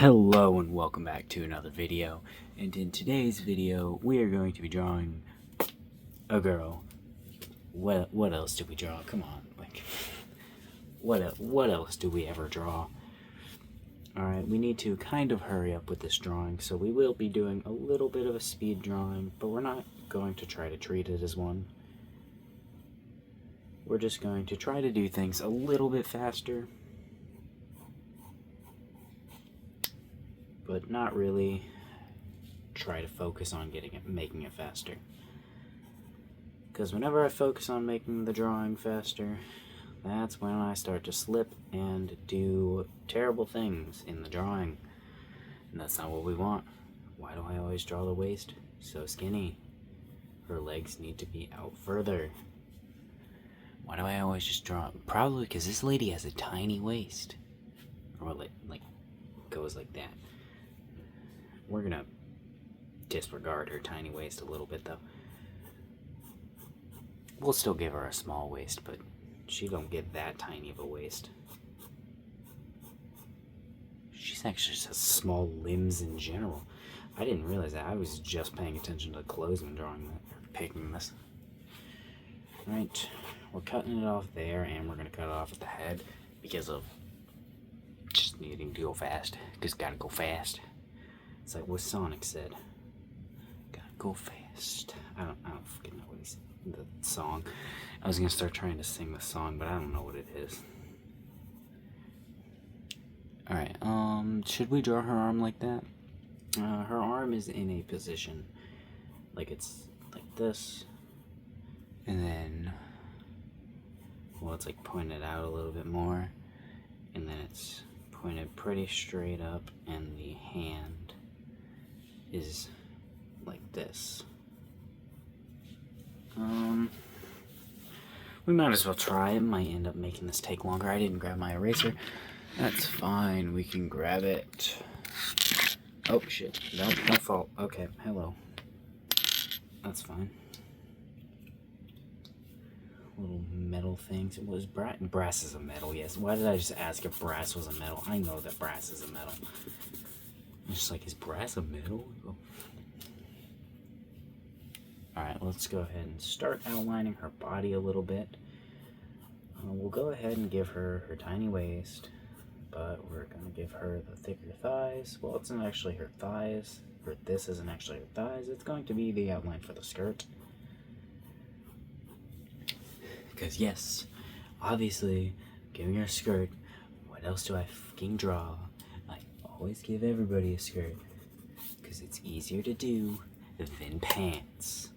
Hello and welcome back to another video, and in today's video we are going to be drawing a girl. What else do we draw? Come on, like what else do we ever draw? Alright, we need to kind of hurry up with this drawing, so we will be doing a little bit of a speed drawing, but we're not going to try to treat it as one. We're just going to try to do things a little bit faster, but not really try to focus on making it faster. Because whenever I focus on making the drawing faster, that's when I start to slip and do terrible things in the drawing. And that's not what we want. Why do I always draw the waist so skinny? Her legs need to be out further. Why do I always just draw? Probably because this lady has a tiny waist. Or like goes like that. We're gonna disregard her tiny waist a little bit though. We'll still give her a small waist, but she don't get that tiny of a waist. She's actually just has small limbs in general. I didn't realize that. I was just paying attention to the clothes when drawing that, or picking this. Right, we're cutting it off there, and we're gonna cut it off at the head because of just needing to go fast. Just gotta go fast. It's like what Sonic said. Gotta go fast. I don't fucking know what he said. The song. I was gonna start trying to sing the song, but I don't know what it is. Alright, should we draw her arm like that? Her arm is in a position like it's like this. And then, well, it's like pointed out a little bit more. And then it's pointed pretty straight up, and the hand is like this. We might as well try. It might end up making this take longer. I didn't grab my eraser. That's fine. We can grab it. Oh shit! No fault. Okay, hello. That's fine. Little metal things. It was brass is a metal. Yes. Why did I just ask if brass was a metal? I know that brass is a metal. I'm just like, is brass a metal? Alright, let's go ahead and start outlining her body a little bit. We'll go ahead and give her her tiny waist, but we're going to give her the thicker thighs. Well, it's not actually her thighs, or this isn't actually her thighs. It's going to be the outline for the skirt. Because yes, obviously, giving her a skirt, what else do I fucking draw? I always give everybody a skirt, because it's easier to do than pants.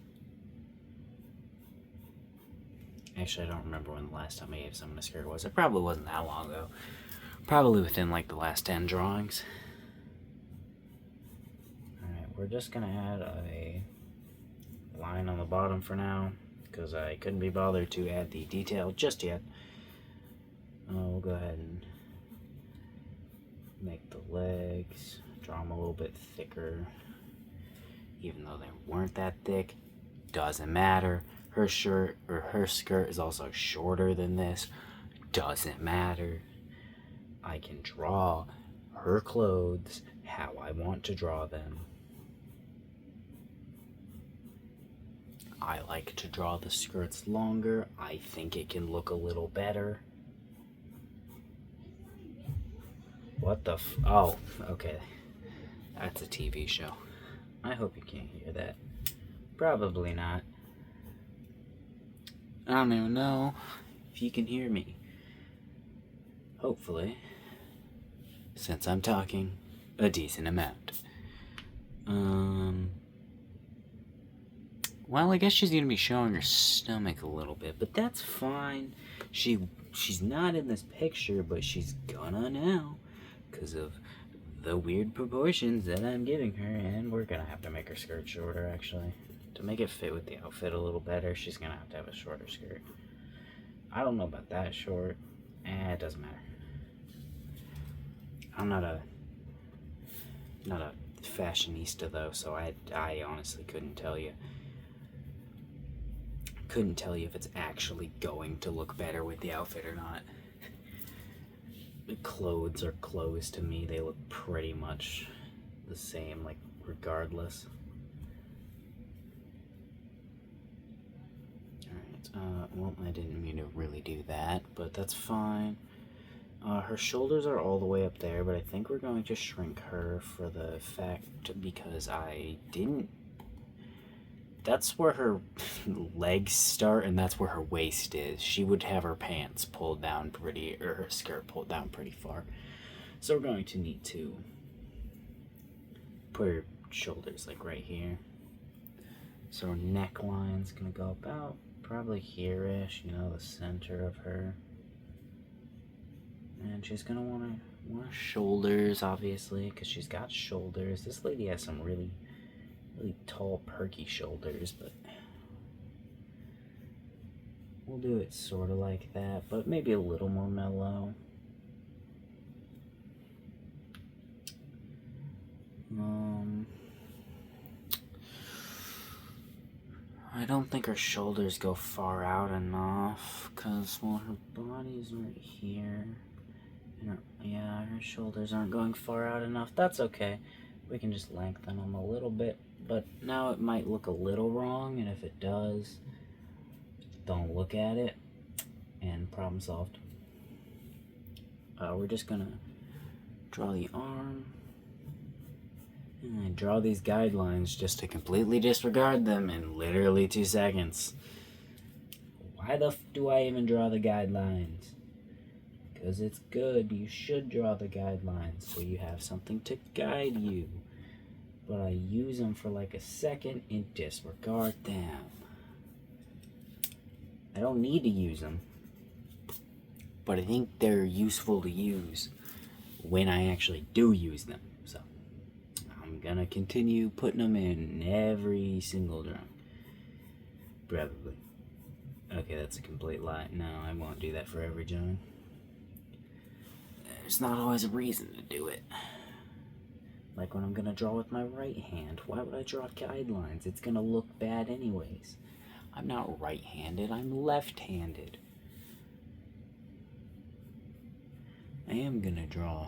Actually, I don't remember when the last time I gave someone a skirt was. It probably wasn't that long ago. Probably within like the last 10 drawings. Alright, we're just gonna add a line on the bottom for now, because I couldn't be bothered to add the detail just yet. We'll go ahead and make the legs, draw them a little bit thicker, even though they weren't that thick. Doesn't matter. Her shirt or her skirt is also shorter than this. Doesn't matter. I can draw her clothes how I want to draw them. I like to draw the skirts longer. I think it can look a little better. What the oh, okay. That's a TV show. I hope you can't hear that. Probably not. I don't even know if you can hear me. Hopefully. Since I'm talking a decent amount. Well, I guess she's gonna be showing her stomach a little bit, but that's fine. She's not in this picture, but she's gonna now, because of the weird proportions that I'm giving her, and we're gonna have to make her skirt shorter, actually. To make it fit with the outfit a little better, she's gonna have a shorter skirt. I don't know about that short. It doesn't matter. I'm not a fashionista though, so I honestly couldn't tell you. Couldn't tell you if it's actually going to look better with the outfit or not. clothes are clothes to me. They look pretty much the same, like, regardless. Alright, well, I didn't mean to really do that, but that's fine. Her shoulders are all the way up there, but I think we're going to shrink her for the fact because I didn't. That's where her legs start, and that's where her waist is. She would have her pants pulled down or her skirt pulled down pretty far. So we're going to need to put her shoulders like right here. So her neckline's gonna go about probably here-ish, you know, the center of her. And she's gonna want shoulders, obviously, because she's got shoulders. This lady has some really tall, perky shoulders, but we'll do it sort of like that, but maybe a little more mellow. I don't think her shoulders go far out enough, because, well, her body's right here. And her shoulders aren't going far out enough. That's okay. We can just lengthen them a little bit, but now it might look a little wrong, and if it does, don't look at it, and problem solved. We're just gonna draw the arm, and I draw these guidelines just to completely disregard them in literally 2 seconds. Why the f do I even draw the guidelines? Because it's good. You should draw the guidelines so you have something to guide you. But I use them for like a second and disregard them. I don't need to use them, but I think they're useful to use when I actually do use them. So I'm gonna continue putting them in every single drawing. Probably. Okay, that's a complete lie. No, I won't do that for every drawing. There's not always a reason to do it. Like when I'm gonna draw with my right hand, why would I draw guidelines? It's gonna look bad anyways. I'm not right-handed, I'm left-handed. I am gonna draw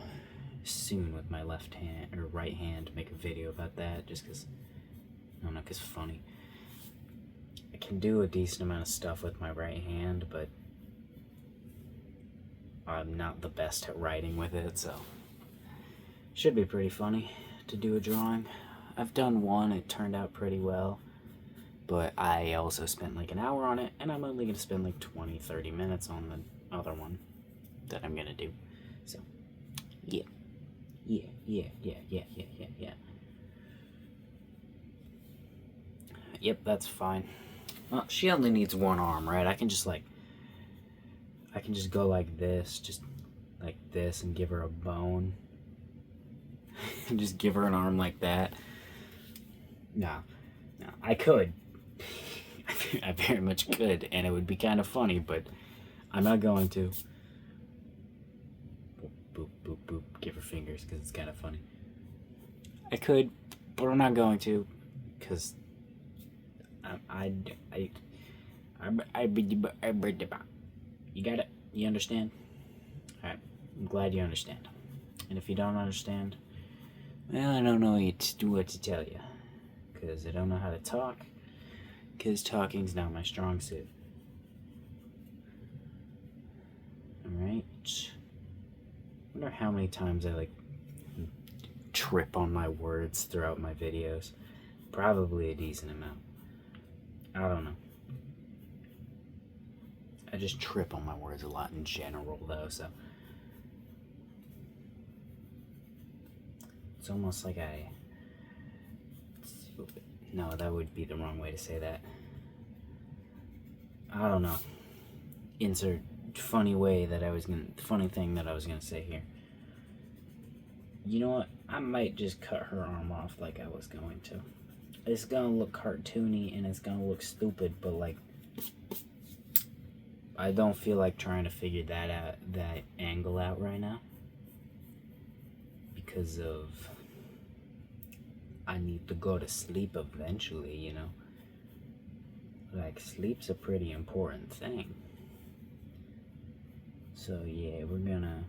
soon with my left hand, or right hand, make a video about that, just cause, I don't know, cause it's funny. I can do a decent amount of stuff with my right hand, but I'm not the best at writing with it, so should be pretty funny to do a drawing. I've done one, it turned out pretty well, but I also spent like an hour on it, and I'm only going to spend like 20-30 minutes on the other one that I'm going to do. So, yeah. Yep, that's fine. Well, she only needs one arm, right? I can just go like this, just like this, and give her a bone. And just give her an arm like that. No, I could. I very much could, and it would be kind of funny, but I'm not going to. Boop, boop, boop, give her fingers, because it's kind of funny. I could, but I'm not going to, because you got it? You understand? Alright, I'm glad you understand. And if you don't understand, well, I don't know what to tell you. Because I don't know how to talk. Because talking's not my strong suit. Alright. Wonder how many times I trip on my words throughout my videos. Probably a decent amount. I don't know. I just trip on my words a lot in general, though, so it's almost like no, that would be the wrong way to say that. I don't know. Insert funny thing that I was gonna say here. You know what? I might just cut her arm off like I was going to. It's gonna look cartoony and it's gonna look stupid, but I don't feel like trying to figure that angle out right now. Because I need to go to sleep eventually, you know. Sleep's a pretty important thing. So yeah, we're gonna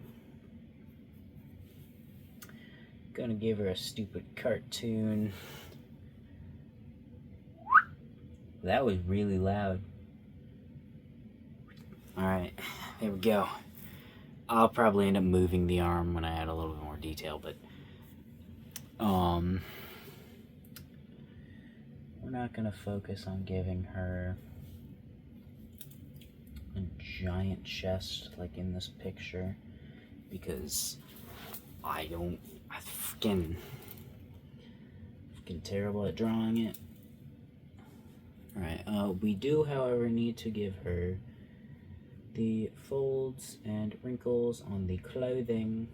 Gonna give her a stupid cartoon. That was really loud. Alright, there we go. I'll probably end up moving the arm when I add a little bit more detail, but we're not gonna focus on giving her a giant chest like in this picture, because I'm freaking terrible at drawing it. Alright, we do, however, need to give her the folds and wrinkles on the clothing,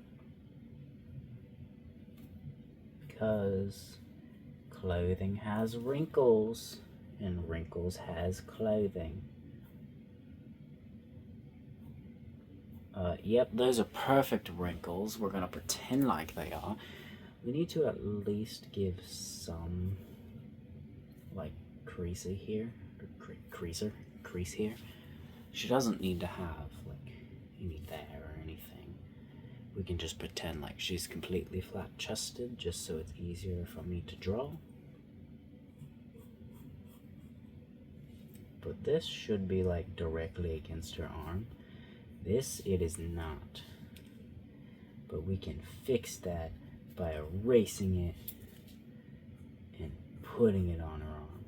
because clothing has wrinkles and wrinkles has clothing. Yep, those are perfect wrinkles. We're gonna pretend like they are. We need to at least give some, like, crease here, or crease here. She doesn't need to have, like, any there or anything. We can just pretend like she's completely flat-chested, just so it's easier for me to draw. But this should be, like, directly against her arm. This, it is not. But we can fix that by erasing it and putting it on her arm.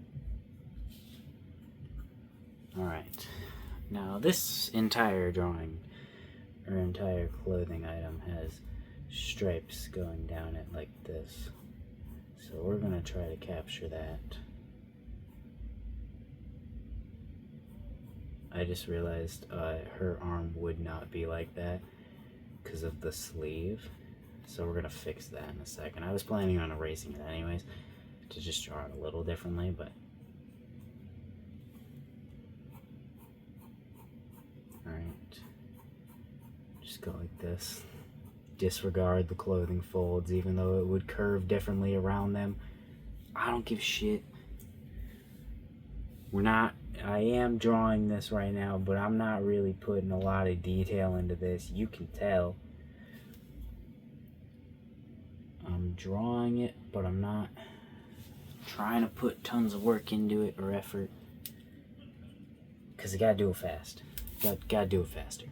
Alright. Now this entire drawing, or entire clothing item, has stripes going down it like this. So we're gonna try to capture that. I just realized her arm would not be like that because of the sleeve. So we're gonna fix that in a second. I was planning on erasing it anyways to just draw it a little differently, but alright. Just go like this. Disregard the clothing folds, even though it would curve differently around them. I don't give a shit. I am drawing this right now, but I'm not really putting a lot of detail into this. You can tell. I'm drawing it, but I'm not trying to put tons of work into it or effort. Because I gotta do it fast. Gotta do it faster.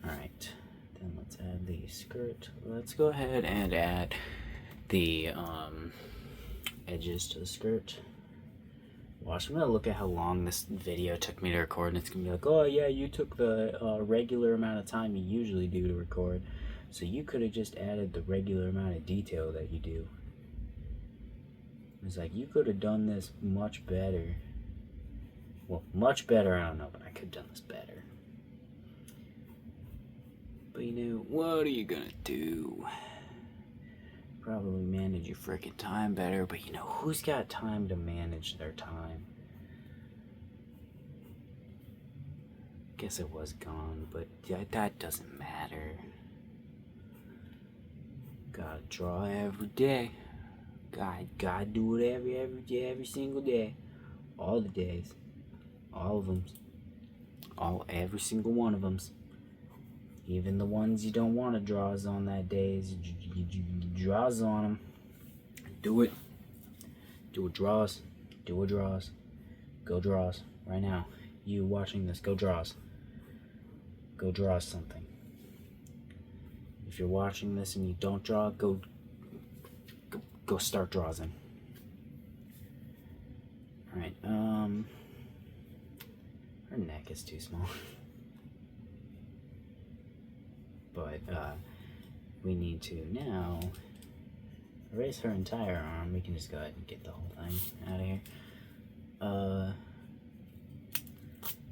Alright, then let's add the skirt. Let's go ahead and add the edges to the skirt. Watch, I'm gonna look at how long this video took me to record, and it's gonna be like, oh yeah, you took the regular amount of time you usually do to record, so you could have just added the regular amount of detail that you do. It's like, you could have done this much better. Well, much better, I don't know, but I could have done this better. But you know, what are you gonna do? Probably manage your freaking time better, but you know, who's got time to manage their time? Guess it was gone, but that doesn't matter. Gotta draw every day. Gotta do it every single day. All the days. All of them. Every single one of them. Even the ones you don't want to draw on that day, you draws on them. Do it. Do a draws. Do a draws. Go draws. Right now. You watching this, go draws. Go draw something. If you're watching this and you don't draw, go start drawing. Alright, her neck is too small. But we need to now erase her entire arm. We can just go ahead and get the whole thing out of here.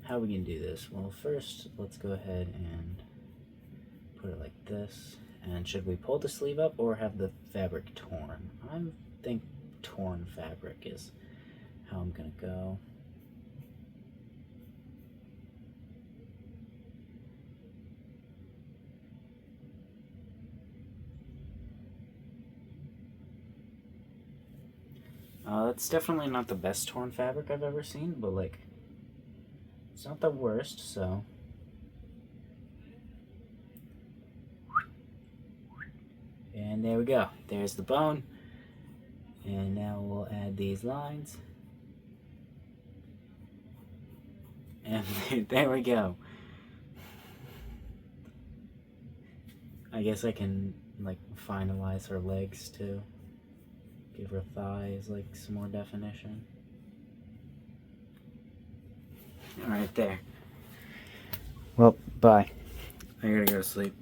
How are we gonna do this? Well, first let's go ahead and put it like this. And should we pull the sleeve up or have the fabric torn? I think torn fabric is how I'm gonna go. It's definitely not the best torn fabric I've ever seen, but like, it's not the worst, so. there we go. There's the bone. And now we'll add these lines. And there we go. I guess I can, like, finalize her legs too. Give her thighs, like, some more definition. Alright, there. Well, bye. I gotta go to sleep.